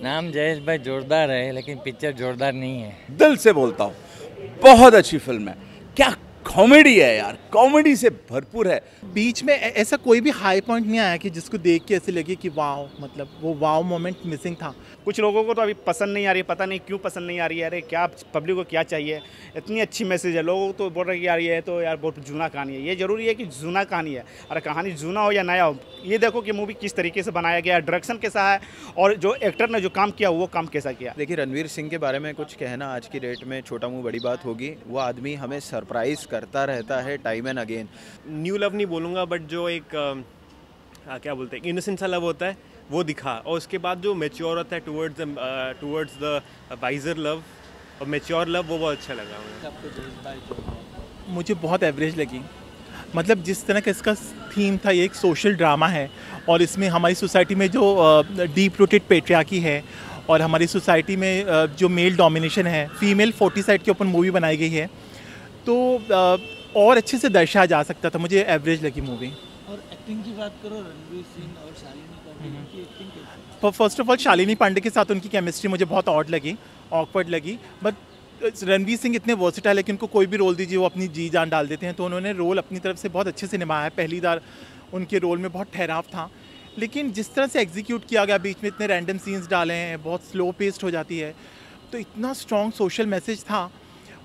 नाम जयेश भाई जोरदार है, लेकिन पिक्चर जोरदार नहीं है। दिल से बोलता हूँ, बहुत अच्छी फिल्म है। क्या कॉमेडी है यार, कॉमेडी से भरपूर है। बीच में ऐसा कोई भी हाई पॉइंट नहीं आया कि जिसको देख के ऐसे लगे कि वाव, मतलब वो वाव मोमेंट मिसिंग था। कुछ लोगों को तो अभी पसंद नहीं आ रही, पता नहीं क्यों पसंद नहीं आ रही है। अरे क्या पब्लिक को क्या चाहिए, इतनी अच्छी मैसेज है। लोगों को तो बोल रहे कि यार ये तो यार बहुत जूना कहानी है। ये जरूरी है कि जूना कहानी है, अरे कहानी जूना हो या नया हो, ये देखो कि मूवी किस तरीके से बनाया गया है, डायरेक्शन कैसा है और जो एक्टर ने जो काम किया वो काम कैसा किया। देखिए, रणवीर सिंह के बारे में कुछ कहना आज की डेट में छोटा मुँह बड़ी बात होगी। वो आदमी हमें सरप्राइज करता रहता है time and again. New love नहीं बोलूँगा, बट जो एक क्या बोलते हैं, इनोसेंट सा लव होता है वो दिखा, और उसके बाद जो मेच्योर होता है टुवर्ड्स द वाइजर लव और मेच्योर लव, वो बहुत अच्छा लगा मुझे बहुत एवरेज लगी। मतलब जिस तरह का इसका थीम था, ये एक सोशल ड्रामा है और इसमें हमारी सोसाइटी में जो डीप रूटेड पेट्रियार्की है और हमारी सोसाइटी में जो मेल डोमिनेशन है, फीमेल 40 साइड के ऊपर मूवी बनाई गई है, तो और अच्छे से दर्शाया जा सकता था। मुझे एवरेज लगी मूवी। और एक्टिंग की बात करो, रणवीर सिंह और शालिनी पांडे की एक्टिंग कैसी? First of all Shalini Pandey के साथ उनकी केमिस्ट्री मुझे बहुत ऑकवर्ड लगी। बट रणवीर सिंह इतने वर्सेटाइल है कि उनको कोई भी रोल दीजिए वो अपनी जी जान डाल देते हैं, तो उन्होंने रोल अपनी तरफ से बहुत अच्छे से निभाया है। पहली बार उनके रोल में बहुत ठहराव था, लेकिन जिस तरह से एग्जीक्यूट किया गया, बीच में इतने रैंडम सीन्स डाले हैं, बहुत स्लो पेस्ड हो जाती है, तो इतना स्ट्रॉन्ग सोशल मैसेज था।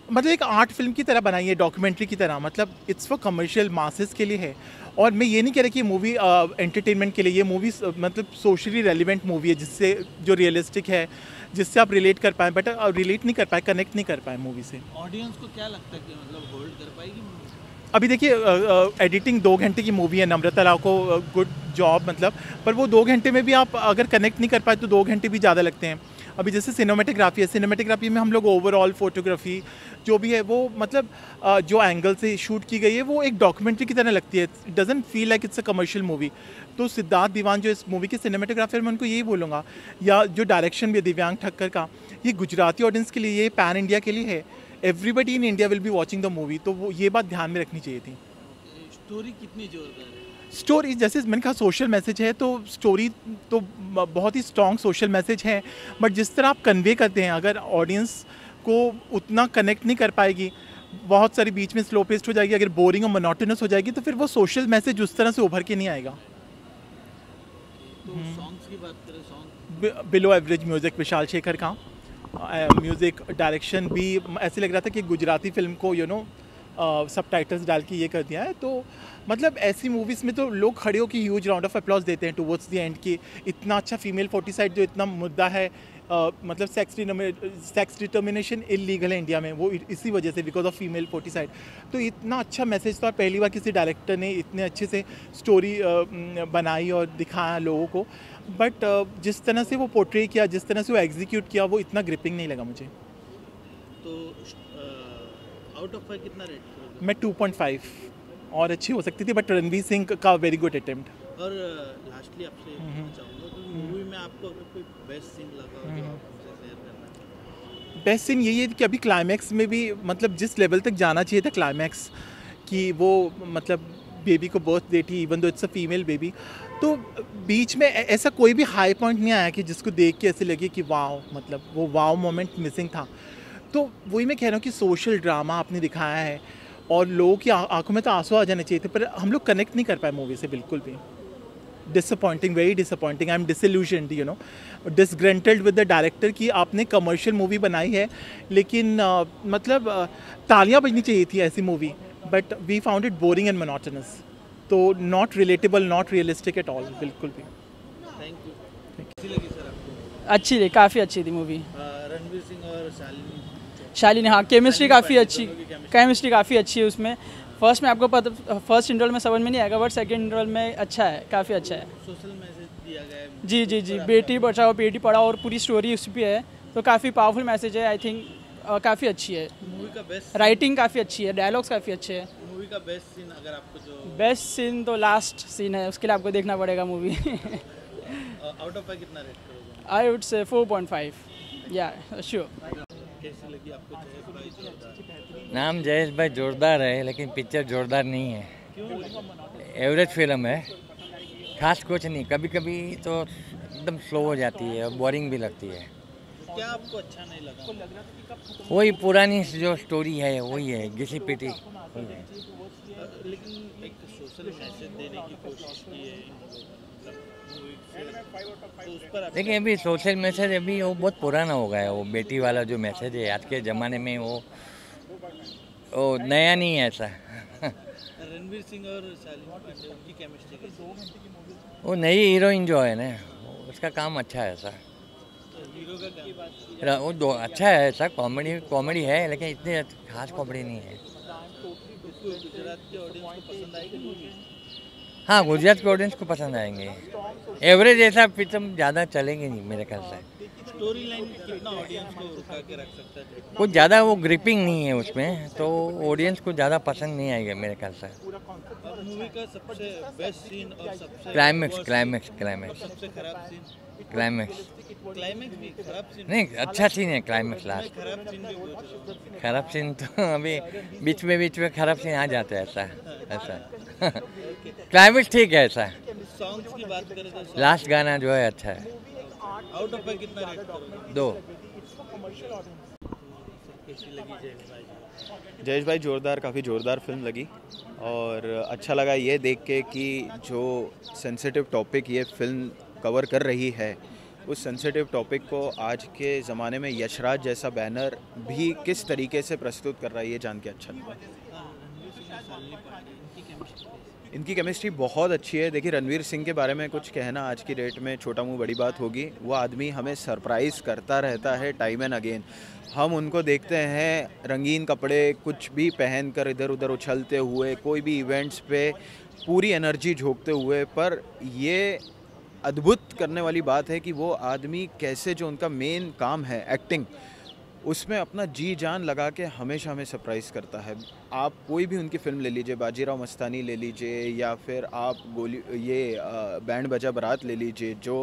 मतलब एक आर्ट फिल्म की तरह बनाई है, डॉक्यूमेंट्री की तरह। मतलब इट्स फॉर कमर्शियल मासेस के लिए है। और मैं ये नहीं कह रहा कि ये मूवी एंटरटेनमेंट के लिए, ये मूवी मतलब सोशली रेलिवेंट मूवी है, जिससे जो रियलिस्टिक है, जिससे आप रिलेट कर पाएँ, बट रिलेट नहीं कर पाए, कनेक्ट नहीं कर पाए मूवी से। ऑडियंस को क्या लगता है कि मतलब होल्ड कर पाएगी मूवी? अभी देखिए, एडिटिंग 2 घंटे की मूवी है, नम्रता राव को गुड जॉब, मतलब पर वो 2 घंटे में भी आप अगर कनेक्ट नहीं कर पाए तो 2 घंटे भी ज़्यादा लगते हैं। अभी जैसे सिनेमेटोग्राफी है, सिनेमेटोग्राफी में हम लोग ओवरऑल फोटोग्राफी जो भी है वो मतलब जो एंगल से शूट की गई है वो एक डॉक्यूमेंट्री की तरह लगती है। It doesn't feel like it's a commercial movie. तो सिद्धार्थ दीवान जो इस मूवी के सिनेमेटोग्राफर, मैं उनको यही बोलूँगा, या जो डायरेक्शन भी है दिव्यांग ठक्कर का, ये गुजराती ऑडियंस के लिए, ये पैन इंडिया के लिए है। Everybody in India will be watching the movie, तो वो ये बात ध्यान में रखनी चाहिए थी। स्टोरी कितनी जोरदार है? स्टोरी जैसे मैंने कहा सोशल मैसेज है, तो स्टोरी तो बहुत ही स्ट्रॉन्ग सोशल मैसेज है, बट जिस तरह आप कन्वे करते हैं, अगर ऑडियंस को उतना कनेक्ट नहीं कर पाएगी, बहुत सारी बीच में स्लो पेस्ट हो जाएगी, अगर बोरिंग और मोनोटोनस हो जाएगी, तो फिर वो सोशल मैसेज उस तरह से उभर के नहीं आएगा। तो सॉन्ग्स की बात करें, song below average music Vishal Shekhar का, म्यूज़िक डायरेक्शन भी ऐसे लग रहा था कि गुजराती फिल्म को सबटाइटल्स डाल के ये कर दिया है। तो मतलब ऐसी मूवीज़ में तो लोग खड़े होकर ह्यूज राउंड ऑफ अप्लॉज देते हैं टुवर्ड्स द एंड की। इतना अच्छा फीमेल 40 साइड जो इतना मुद्दा है, मतलब सेक्स डिटर्मिनेशन इलीगल है इंडिया में, वो इसी वजह से, बिकॉज ऑफ फीमेल 40 साइड। तो इतना अच्छा मैसेज था, पहली बार किसी डायरेक्टर ने इतने अच्छे से स्टोरी बनाई और दिखाया लोगों को। बट जिस तरह से वो पोर्ट्रे किया, जिस तरह से वो एग्जीक्यूट किया, वो इतना ग्रिपिंग नहीं लगा मुझे। तो आउट ऑफ 5 कितना रेट करोगे? मैं 2.5, और अच्छी हो सकती थी, बट रणवीर सिंह का वेरी गुड अटेम्प्ट। और लास्टली आपसे चाहूँगा कि मूवी में आपको अगर कोई बेस्ट सीन लगा हो जो आप हमसे शेयर करना? बेस्ट सीन यही है कि अभी क्लाइमैक्स में भी, मतलब जिस लेवल तक जाना चाहिए था क्लाइमैक्स, कि वो मतलब बेबी को बर्थ दे थी, even though it's a female baby, तो बीच में ऐसा कोई भी हाई पॉइंट नहीं आया कि जिसको देख के ऐसे लगे कि वाव, मतलब वो वाव मोमेंट मिसिंग था। तो वही मैं कह रहा हूँ कि सोशल ड्रामा आपने दिखाया है और लोगों की आंखों में तो आंसू आ जाने चाहिए थे, पर हम लोग कनेक्ट नहीं कर पाए मूवी से बिल्कुल भी। Disappointing, very disappointing. I am disillusioned, disgruntled with the director कि आपने कमर्शियल मूवी बनाई है, लेकिन मतलब तालियां बजनी चाहिए थी ऐसी movie, but we found it boring and monotonous. तो not relatable, not realistic at all, बिल्कुल भी। Thank you. कैसी लगी सर आपको? अच्छी थी, काफ़ी अच्छी थी मूवी। रणवीर सिंह और शालिनी, हाँ, केमिस्ट्री काफ़ी अच्छी, केमिस्ट्री काफ़ी अच्छी है उसमें। फर्स्ट में आपको पता, फर्स्ट इंटरवल में समझ में नहीं आएगा, बट सेकंड इंटरवल में अच्छा है, काफ़ी अच्छा है। सोशल मैसेज दिया गया है। जी जी जी, बेटी बचाओ बेटी पढ़ाओ, और पूरी स्टोरी उस पर है, तो काफ़ी पावरफुल मैसेज है। आई थिंक काफ़ी अच्छी है मूवी का बेस्ट, राइटिंग काफ़ी अच्छी है, डायलॉग्स काफ़ी अच्छे हैं। मूवी का बेस्ट सीन अगर आपको जो बेस्ट सीन तो लास्ट सीन है, उसके लिए आपको देखना पड़ेगा मूवी। आउट ऑफ 5 कितना रेट करोगे? आई वुड से 4.5, या श्योर। कैसी लगी आपको जयेश भाई जोरदार? नाम जयेश भाई जोरदार है, लेकिन पिक्चर जोरदार नहीं है। क्यों? एवरेज फिल्म है, खास कुछ नहीं। कभी कभी तो एकदम स्लो हो जाती है और बोरिंग भी लगती है। क्या आपको अच्छा नहीं लगा? वही पुरानी जो स्टोरी है वही है, घिसी पिटी वही है। लेकिन एक सोशल मैसेज देने की कोशिश की है मूवी से, तो उस पर देखिए अभी सोशल मैसेज अभी वो बहुत पुराना हो गया है, वो बेटी वाला जो मैसेज है आज के ज़माने में वो नया नहीं है ऐसा। रणवीर सिंह और शालिनी पांडे उनकी केमिस्ट्री कैसी? वो नई हीरोइन जो है ना उसका काम अच्छा है ऐसा। तो हीरो का काम वो दो अच्छा है ऐसा, कॉमेडी है लेकिन इतनी खास कॉमेडी नहीं है। गुजरात के ऑडियंस को पसंद आएगी मूवी? हाँ गुजरात के ऑडियंस को पसंद आएंगे। एवरेज ऐसा फिल्म ज़्यादा चलेंगे नहीं मेरे ख्याल से। स्टोरी लाइन कितना ऑडियंस को रुका के रख सकता है? कुछ ज़्यादा वो ग्रिपिंग नहीं है उसमें, तो ऑडियंस को ज़्यादा पसंद नहीं आएगा मेरे ख्याल से। मूवी का सबसे बेस्ट सीन और सबसे क्लाइमेक्स सबसे खराब सीन? क्लाइमेक्स क्लाइमेक्स भी खराब सीन? नहीं, अच्छा सीन है क्लाइमेक्स लास्ट। खराब सीन भी पूछ रहा हूँ। खराब सीन तो अभी बीच में खराब सीन आ जाता है ऐसा। क्लाइमेक्स ठीक है ऐसा। सॉन्ग्स की बात करें तो लास्ट गाना जो है अच्छा है। आउट ऑफ 5 कितना रेट करोगे? 2। कैसी लगी जयेश भाई? जयेश भाई जोरदार, काफ़ी ज़ोरदार फिल्म लगी और अच्छा लगा ये देख के कि जो सेंसिटिव टॉपिक ये फिल्म कवर कर रही है उस सेंसिटिव टॉपिक को आज के ज़माने में यशराज जैसा बैनर भी किस तरीके से प्रस्तुत कर रहा है, ये जान के अच्छा लगा। इनकी केमिस्ट्री बहुत अच्छी है। देखिए रणवीर सिंह के बारे में कुछ कहना आज की डेट में छोटा मुंह बड़ी बात होगी। वो आदमी हमें सरप्राइज़ करता रहता है टाइम एंड अगेन। हम उनको देखते हैं रंगीन कपड़े कुछ भी पहनकर इधर उधर उछलते हुए, कोई भी इवेंट्स पे पूरी एनर्जी झोंकते हुए, पर ये अद्भुत करने वाली बात है कि वो आदमी कैसे, जो उनका मेन काम है एक्टिंग, उसमें अपना जी जान लगा के हमेशा हमें सरप्राइज़ करता है। आप कोई भी उनकी फ़िल्म ले लीजिए, बाजीराव मस्तानी ले लीजिए, या फिर आप बैंड बजा बारात ले लीजिए जो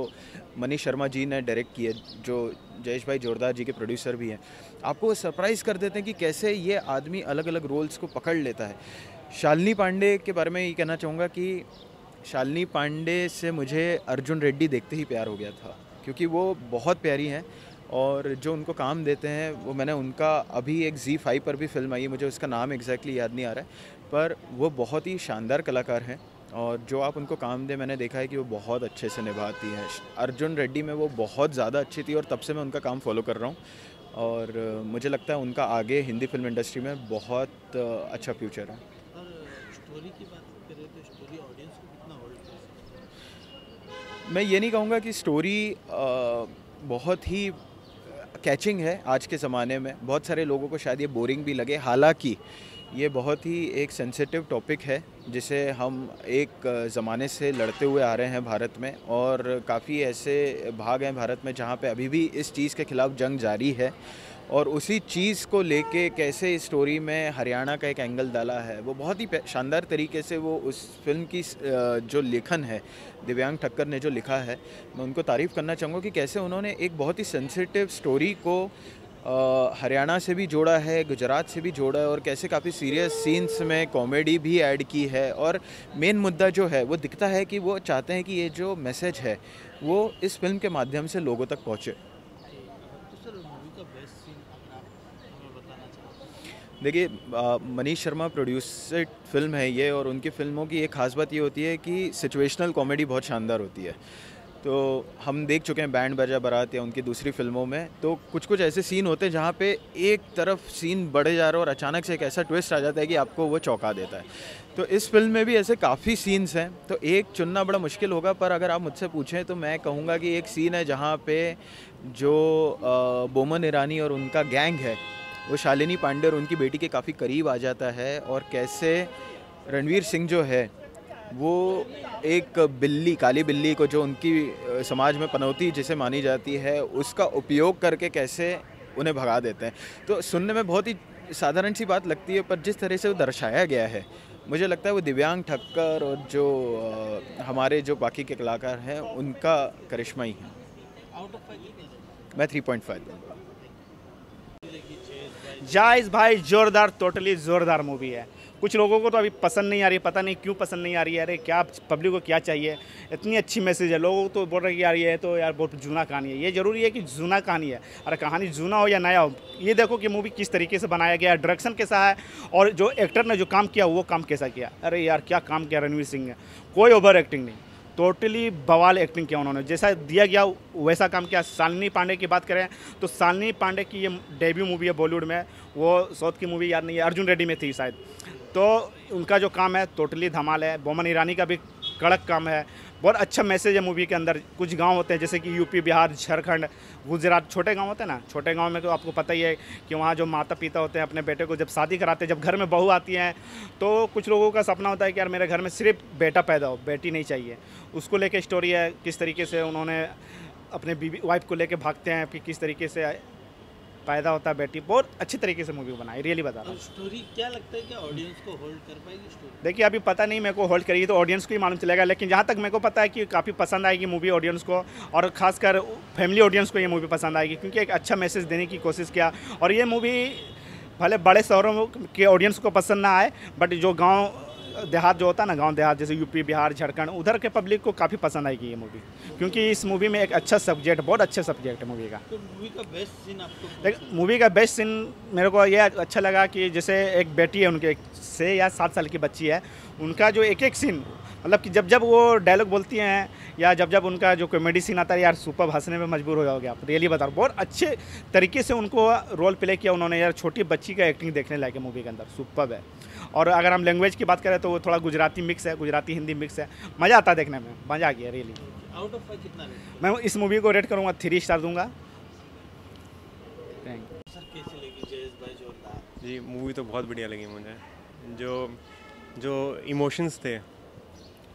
मनीष शर्मा जी ने डायरेक्ट की है, जो जयेश भाई जोरदार जी के प्रोड्यूसर भी हैं। आपको वो सरप्राइज़ कर देते हैं कि कैसे ये आदमी अलग अलग रोल्स को पकड़ लेता है। शालिनी पांडे के बारे में ये कहना चाहूँगा कि शालिनी पांडे से मुझे अर्जुन रेड्डी देखते ही प्यार हो गया था, क्योंकि वो बहुत प्यारी हैं और जो उनको काम देते हैं वो, मैंने उनका अभी एक ZEE5 पर भी फिल्म आई है, मुझे उसका नाम एग्जैक्टली याद नहीं आ रहा है, पर वो बहुत ही शानदार कलाकार हैं और जो आप उनको काम दे, मैंने देखा है कि वो बहुत अच्छे से निभाती हैं। अर्जुन रेड्डी में वो बहुत ज़्यादा अच्छी थी और तब से मैं उनका काम फॉलो कर रहा हूँ और मुझे लगता है उनका आगे हिंदी फिल्म इंडस्ट्री में बहुत अच्छा फ्यूचर है। और स्टोरी की बात करें तो स्टोरी ऑडियंस को कितना होल्ड कर सकती है? मैं ये नहीं कहूँगा कि स्टोरी बहुत ही कैचिंग है। आज के ज़माने में बहुत सारे लोगों को शायद ये बोरिंग भी लगे, हालांकि ये बहुत ही एक सेंसिटिव टॉपिक है जिसे हम एक ज़माने से लड़ते हुए आ रहे हैं भारत में, और काफ़ी ऐसे भाग हैं भारत में जहाँ पे अभी भी इस चीज़ के ख़िलाफ़ जंग जारी है। और उसी चीज़ को लेके कैसे इस स्टोरी में हरियाणा का एक एंगल डाला है, वो बहुत ही शानदार तरीके से वो उस फिल्म की जो लेखन है, दिव्यांग ठक्कर ने जो लिखा है, मैं उनको तारीफ़ करना चाहूँगा कि कैसे उन्होंने एक बहुत ही सेंसिटिव स्टोरी को हरियाणा से भी जोड़ा है, गुजरात से भी जोड़ा है, और कैसे काफ़ी सीरियस सीन्स में कॉमेडी भी ऐड की है। और मेन मुद्दा जो है वो दिखता है कि वो चाहते हैं कि ये जो मैसेज है वो इस फिल्म के माध्यम से लोगों तक पहुँचे। देखिए मनीष शर्मा प्रोड्यूसर फिल्म है ये, और उनकी फ़िल्मों की एक ख़ास बात ये होती है कि सिचुएशनल कॉमेडी बहुत शानदार होती है। तो हम देख चुके हैं बैंड बाजा बारात या उनकी दूसरी फिल्मों में, तो कुछ कुछ ऐसे सीन होते हैं जहाँ पे एक तरफ सीन बढ़े जा रहा है और अचानक से एक ऐसा ट्विस्ट आ जाता है कि आपको वो चौंका देता है। तो इस फिल्म में भी ऐसे काफ़ी सीन्स हैं, तो एक चुनना बड़ा मुश्किल होगा, पर अगर आप मुझसे पूछें तो मैं कहूँगा कि एक सीन है जहाँ पे जो बोमन ईरानी और उनका गैंग है वो शालिनी पांडे और उनकी बेटी के काफ़ी करीब आ जाता है, और कैसे रणवीर सिंह जो है वो एक बिल्ली, काली बिल्ली को जो उनकी समाज में पनौती जिसे मानी जाती है, उसका उपयोग करके कैसे उन्हें भगा देते हैं। तो सुनने में बहुत ही साधारण सी बात लगती है, पर जिस तरह से वो दर्शाया गया है, मुझे लगता है वो दिव्यांग ठक्कर और जो हमारे जो बाकी के कलाकार हैं उनका करिश्मा ही है। मैं 3.5 दूँगा। जायज़ भाई जोरदार, टोटली ज़ोरदार मूवी है। कुछ लोगों को तो अभी पसंद नहीं आ रही है, पता नहीं क्यों पसंद नहीं आ रही है। अरे क्या पब्लिक को क्या चाहिए, इतनी अच्छी मैसेज है। लोगों तो बोल रहे हैं कि यार ये तो यार बहुत जूना कहानी है। ये ज़रूरी है कि जूना कहानी है, अरे कहानी जूना हो या नया हो, ये देखो कि मूवी किस तरीके से बनाया गया है, डायरेक्शन कैसा है और जो एक्टर ने जो काम किया वो काम कैसा किया। अरे यार क्या काम किया रणवीर सिंह ने, कोई ओवर एक्टिंग नहीं, टोटली बवाल एक्टिंग किया उन्होंने, जैसा दिया गया वैसा काम किया। शालिनी पांडे की बात करें तो शालिनी पांडे की ये डेब्यू मूवी है बॉलीवुड में, वो साउथ की मूवी याद नहीं है, अर्जुन रेड्डी में थी शायद। तो उनका जो काम है टोटली धमाल है। बोमन ईरानी का भी कड़क काम है, बहुत अच्छा मैसेज है मूवी के अंदर। कुछ गांव होते हैं जैसे कि यूपी, बिहार, झारखंड, गुजरात, छोटे गांव होते हैं ना, छोटे गांव में तो आपको पता ही है कि वहाँ जो माता पिता होते हैं अपने बेटे को जब शादी कराते हैं, जब घर में बहू आती हैं तो कुछ लोगों का सपना होता है कि यार मेरे घर में सिर्फ बेटा पैदा हो, बेटी नहीं चाहिए। उसको लेके स्टोरी है, किस तरीके से उन्होंने अपने बीवी वाइफ को लेके भागते हैं कि किस तरीके से पैदा होता है बेटी। बहुत अच्छी तरीके से मूवी बनाई, रियली बता रहा हूँ। स्टोरी क्या लगता है कि ऑडियंस को होल्ड कर पाएगी स्टोरी? देखिए अभी पता नहीं, मेरे को होल्ड करेगी तो ऑडियंस को ही मालूम चलेगा, लेकिन जहाँ तक मेरे को पता है कि काफ़ी पसंद आएगी मूवी ऑडियंस को, और खासकर फैमिली ऑडियंस को ये मूवी पसंद आएगी, क्योंकि एक अच्छा मैसेज देने की कोशिश किया। और ये मूवी भले बड़े शहरों के ऑडियंस को पसंद ना आए, बट जो गाँव देहात जो होता है ना, गांव देहात जैसे यूपी, बिहार, झारखंड, उधर के पब्लिक को काफ़ी पसंद आएगी ये मूवी, क्योंकि इस मूवी में एक अच्छा सब्जेक्ट, बहुत अच्छा सब्जेक्ट है मूवी का। तो मूवी का बेस्ट सीन आपको? देख मूवी का बेस्ट सीन मेरे को ये अच्छा लगा कि जैसे एक बेटी है उनके 6 या 7 साल की बच्ची है, उनका जो एक एक सीन, मतलब कि जब जब वो डायलॉग बोलती हैं या जब जब उनका जो कॉमेडी सीन आता है, यार सुपर हंसने में मजबूर हो जाओगे आप, रियली बता रहा हूँ। बहुत अच्छे तरीके से उनको रोल प्ले किया उन्होंने यार, छोटी बच्ची का एक्टिंग देखने लायक है मूवी के अंदर, सुपर है। और अगर हम लैंग्वेज की बात करें तो वो थोड़ा गुजराती मिक्स है, गुजराती हिंदी मिक्स है, मज़ा आता है देखने में, मज़ा आ गया रियली। आउट ऑफ 5 कितना रेट? मैं इस मूवी को रेट करूँगा 3 स्टार दूंगा। Thank you sir. कैसी लगी जयेश भाई जोरदार? जी मूवी तो बहुत बढ़िया लगी मुझे। जो इमोशंस थे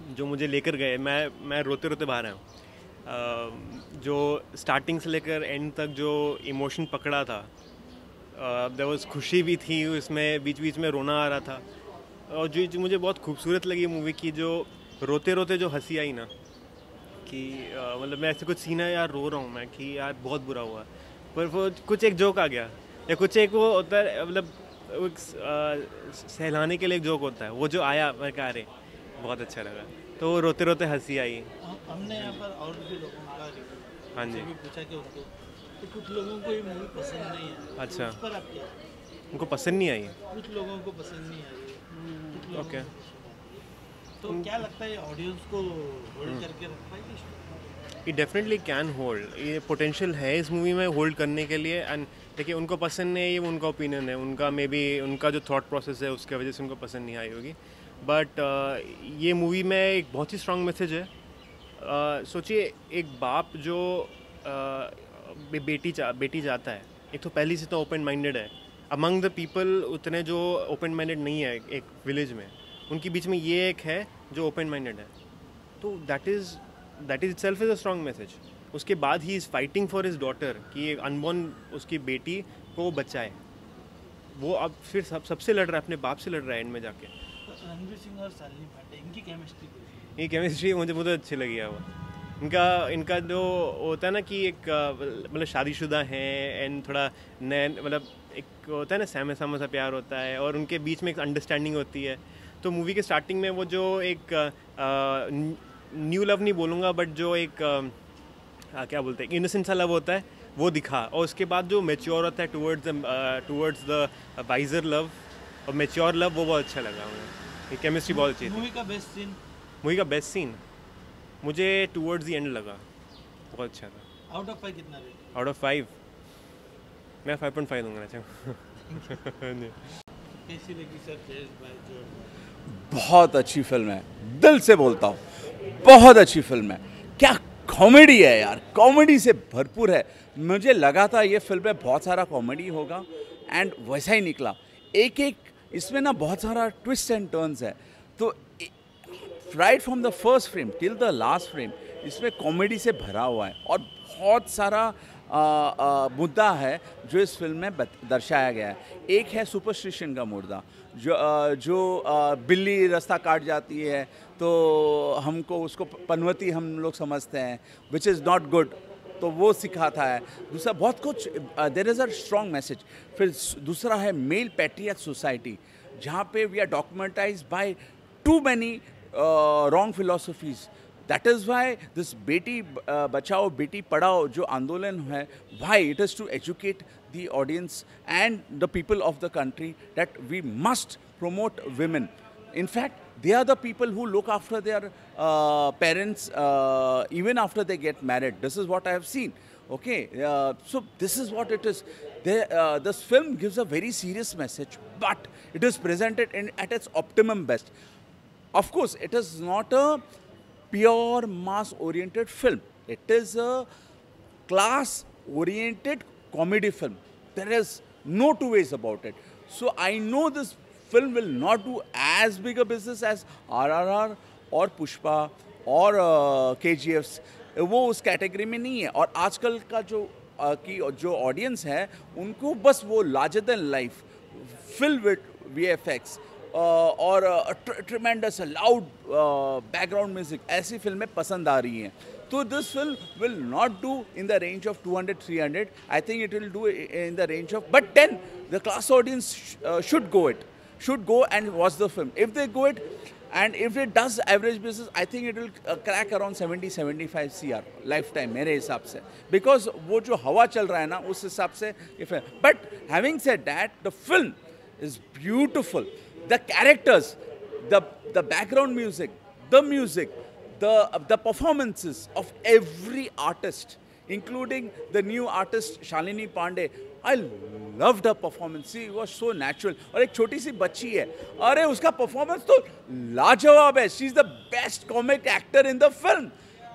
जो मुझे लेकर गए, मैं रोते रोते बाहर आया हूँ। जो स्टार्टिंग से लेकर एंड तक जो इमोशन पकड़ा था, देयर वाज खुशी भी थी उसमें, बीच बीच में रोना आ रहा था। और जो मुझे बहुत खूबसूरत लगी मूवी की, जो रोते रोते जो हंसी आई ना, कि मतलब मैं ऐसे कुछ सीन है यार रो रहा हूँ मैं कि यार बहुत बुरा हुआ, पर वो कुछ एक जोक आ गया, या कुछ एक वो होता है, मतलब सहलाने के लिए एक जोक होता है, वो जो आया मैं कहा अरे बहुत अच्छा लगा, तो रोते रोते हंसी आई। हमने यहाँ पर और भी लोगों का हाँ जी भी पूछा कि उनको, तो कुछ लोगों को ये मूवी पसंद नहीं है। अच्छा। उस पर आप क्या? उनको पसंद नहीं आई? कुछ लोगों को पसंद नहीं आई, कुछ लोगों ओके। को पसंद आई। तो क्या लगता है ऑडियंस को होल्ड करके रख पाएगी? ये डेफिनेटली कैन होल्ड, ये पोटेंशियल है इस मूवी में होल्ड करने के लिए। एंड देखिए उनको पसंद नहीं है, ये उनका ओपिनियन है, उनका मे बी उनका जो थॉट प्रोसेस है उसके वजह से उनको पसंद नहीं आई होगी। बट ये मूवी में एक बहुत ही स्ट्रॉन्ग मैसेज है। सोचिए एक बाप जो बेटी चाहता है, एक तो पहले से तो ओपन माइंडेड है, अमंग द पीपल उतने जो ओपन माइंडेड नहीं है एक विलेज में, उनके बीच में ये एक है जो ओपन माइंडेड है, तो that is itself is a strong message. उसके बाद he is fighting for his daughter कि एक अनबॉर्न उसकी बेटी को बचाए, वो अब फिर सबसे लड़ रहा है, अपने बाप से लड़ रहा है एंड में जाके। रणवीर सिंह और शालिनी पांडे, इनकी केमिस्ट्री कैसी? ये केमिस्ट्री मुझे अच्छी लगी है। वो इनका जो होता है ना कि एक मतलब शादीशुदा हैं एंड थोड़ा नए, मतलब एक होता है ना सहमे सा प्यार होता है, और उनके बीच में एक अंडरस्टैंडिंग होती है। तो मूवी के स्टार्टिंग में वो जो एक न्यू लव नहीं बोलूँगा, बट जो एक क्या बोलते हैं इनोसेंट सा लव होता है वो दिखा, और उसके बाद जो मेच्योर होता है टुवर्ड्स द वाइजर लव और मेच्योर लव, वो बहुत अच्छा लगा मुझे। ये केमिस्ट्री बहुत अच्छी थी। मूवी का बेस्ट सीन? मूवी का बेस्ट सीन मुझे टुवर्ड्स द एंड लगा, बहुत अच्छा था। आउट ऑफ 5 कितना रेट? आउट ऑफ 5 मैं 5.5 दूंगा। अच्छा कैसी लगी सर जयेश भाई जोरदार? बहुत अच्छी फिल्म है, दिल से बोलता हूँ, बहुत अच्छी फिल्म है। क्या कॉमेडी है यार, कॉमेडी से भरपूर है। मुझे लगा था ये फिल्म में बहुत सारा कॉमेडी होगा एंड वैसा ही निकला। एक एक इसमें ना बहुत सारा ट्विस्ट एंड टर्न्स है, तो right from the first frame till the last frame इसमें कॉमेडी से भरा हुआ है, और बहुत सारा मुद्दा है जो इस फिल्म में दर्शाया गया है। एक है सुपरस्टिशन का मुद्दा, जो बिल्ली रास्ता काट जाती है तो हमको उसको पनवती हम लोग समझते हैं, विच इज़ नॉट गुड, तो वो सिखाता है। दूसरा बहुत कुछ, there is a strong message. फिर दूसरा है मेल पैट्रियट सोसाइटी, जहाँ पे we are documentize by too many wrong philosophies. That is why this Beti Bachao Beti Padhao जो आंदोलन है, why it is to educate the audience and the people of the country that we must promote women. In fact, they are the people who look after their parents even after they get married. This is what I have seen. Okay, so this is what it is. This film gives a very serious message, but it is presented at its optimum best. Of course, it is not a pure mass-oriented film. It is a class-oriented comedy film. There is no two ways about it. So I know this film will not do as big a business as RRR or Pushpa or KGFs. वो उस category में नहीं है. और आजकल का जो audience है उनको बस वो larger than life fill with VFX और ट्रिमेंडस लाउड बैकग्राउंड म्यूजिक ऐसी फिल्में पसंद आ रही हैं. तो this film will not do in the range of 200-300. I think it will do in the range of, but then the class audience should go and watch the film. If they go it, and if it does average business, I think it will crack around 70-75 CR lifetime मेरे हिसाब से, because वो जो हवा चल रहा है ना उस हिसाब से. But having said that, the film is beautiful. The characters, the background music, the performances of every artist, including the new artist Shalini Pandey. I loved her performance. She was so natural. और एक छोटी सी बच्ची है, अरे उसका performance तो लाजवाब है. She is the best comic actor in the film.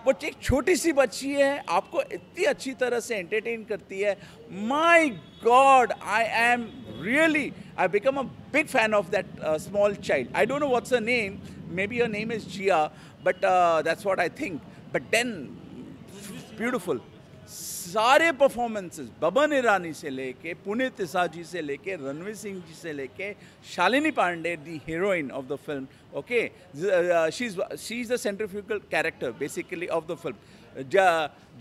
वो एक छोटी सी बच्ची है, आपको इतनी अच्छी तरह से entertain करती है. My God, I become a big fan of that small child. I don't know what's her name. Maybe her name is Jia, but that's what I think. But then, beautiful. सारे performances Baban ईरानी से लेके पुनीत तिसाजी से लेके रणवीर सिंह जी से लेके Shalini Pandey the heroine of the film. Okay, she is the centrifugal character basically of the film.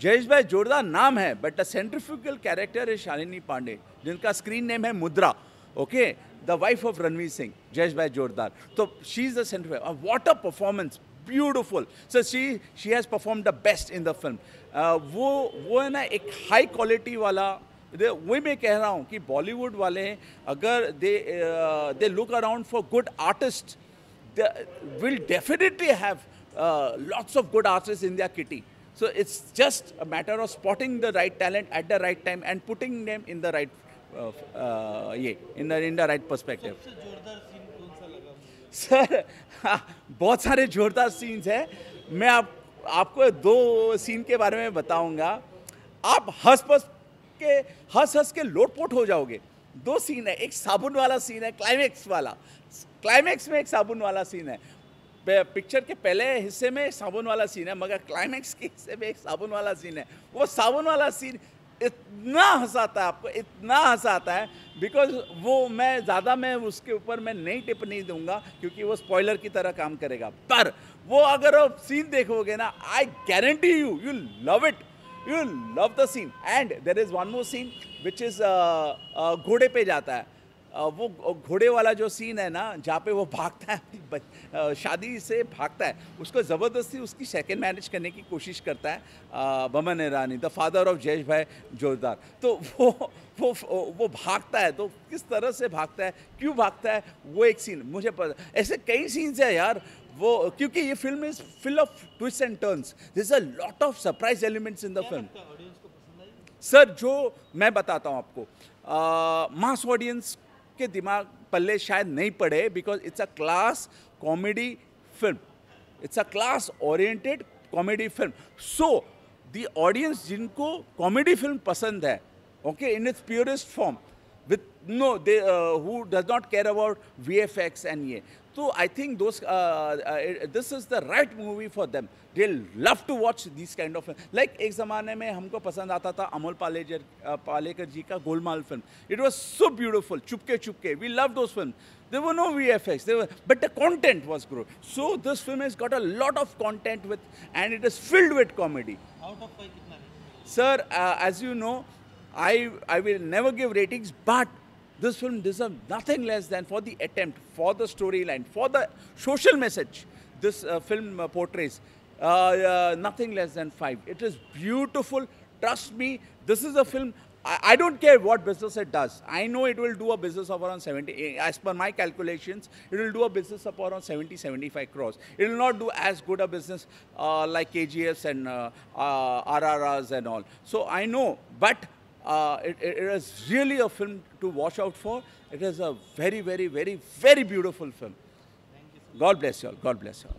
Jayesh भाई जोरदार नाम है, बट द सेंट्रीफ्यूगल कैरेक्टर है शालिनी पांडे, जिनका स्क्रीन नेम है मुद्रा. Okay, the wife of Ranveer Singh, Jayesh भाई जोरदार. तो she is the centrifugal. What a performance, beautiful. So she has performed the best in the film. वो है ना एक हाई क्वालिटी वाला. वही मैं कह रहा हूँ कि बॉलीवुड वाले अगर they look around for good artists, they will definitely have lots of good artists in their kitty. So it's just a matter of spotting the right talent at the right time and putting them in the right in the right perspective. Sir बहुत सारे जोरदार scenes हैं. मैं आपको दो scene के बारे में बताऊंगा. आप हंस के लोटपोट हो जाओगे. दो सीन है, एक साबुन वाला सीन है, क्लाइमेक्स वाला. क्लाइमेक्स में एक साबुन वाला सीन है. पिक्चर के पहले हिस्से में साबुन वाला सीन है, मगर क्लाइमेक्स के हिस्से में एक साबुन वाला सीन है. वो साबुन वाला सीन इतना हंसाता है, आपको इतना हंसाता है, बिकॉज वो मैं उसके ऊपर मैं नई टिप नहीं दूंगा क्योंकि वो स्पॉइलर की तरह काम करेगा. पर वो अगर आप सीन देखोगे ना, I guarantee you love it. You love the scene. And there is one more scene which is घोड़े पे जाता है. वो घोड़े वाला जो सीन है ना, जहाँ पे वो भागता है, शादी से भागता है, उसको ज़बरदस्ती उसकी सेकंड मैरिज करने की कोशिश करता है Boman Irani, the father of Jayesh भाई जोरदार. तो वो भागता है, तो किस तरह से भागता है, क्यों भागता है, वो एक सीन मुझे पता. ऐसे कई सीन्स है यार वो, क्योंकि ये film is full of twist and turns. There is a lot of surprise elements in the film. Sir जो मैं बताता हूँ आपको, मास ऑडियंस के दिमाग पल्ले शायद नहीं पड़े, because it's a class comedy film. It's a class oriented comedy film. So the audience जिनको कॉमेडी फिल्म पसंद है, okay, in its purest form, with no they who does not care about VFX and ये, तो I think this is the right movie for them. They love to watch this kind of. Like एक ज़माने में हमको पसंद आता था अमोल पालेकर जी का Golmaal film. It was so beautiful. Chupke we love those film. There were no VFX, but the content was good. So this film has got a lot of content and it is filled with comedy. Out of 5 कितना है? Sir, as you know, I will never give ratings, but This film deserves nothing less than for the attempt, for the storyline, for the social message this film portrays. Nothing less than 5. It is beautiful. Trust me, this is a film. I don't care what business it does. I know it will do a business of around 70. As per my calculations, it will do a business of around 70-75 crores. It will not do as good a business like KGFs and RRRs and all. So I know, but it is really a film to watch out for. It is a very, very, very, very beautiful film. God bless you all. God bless you all.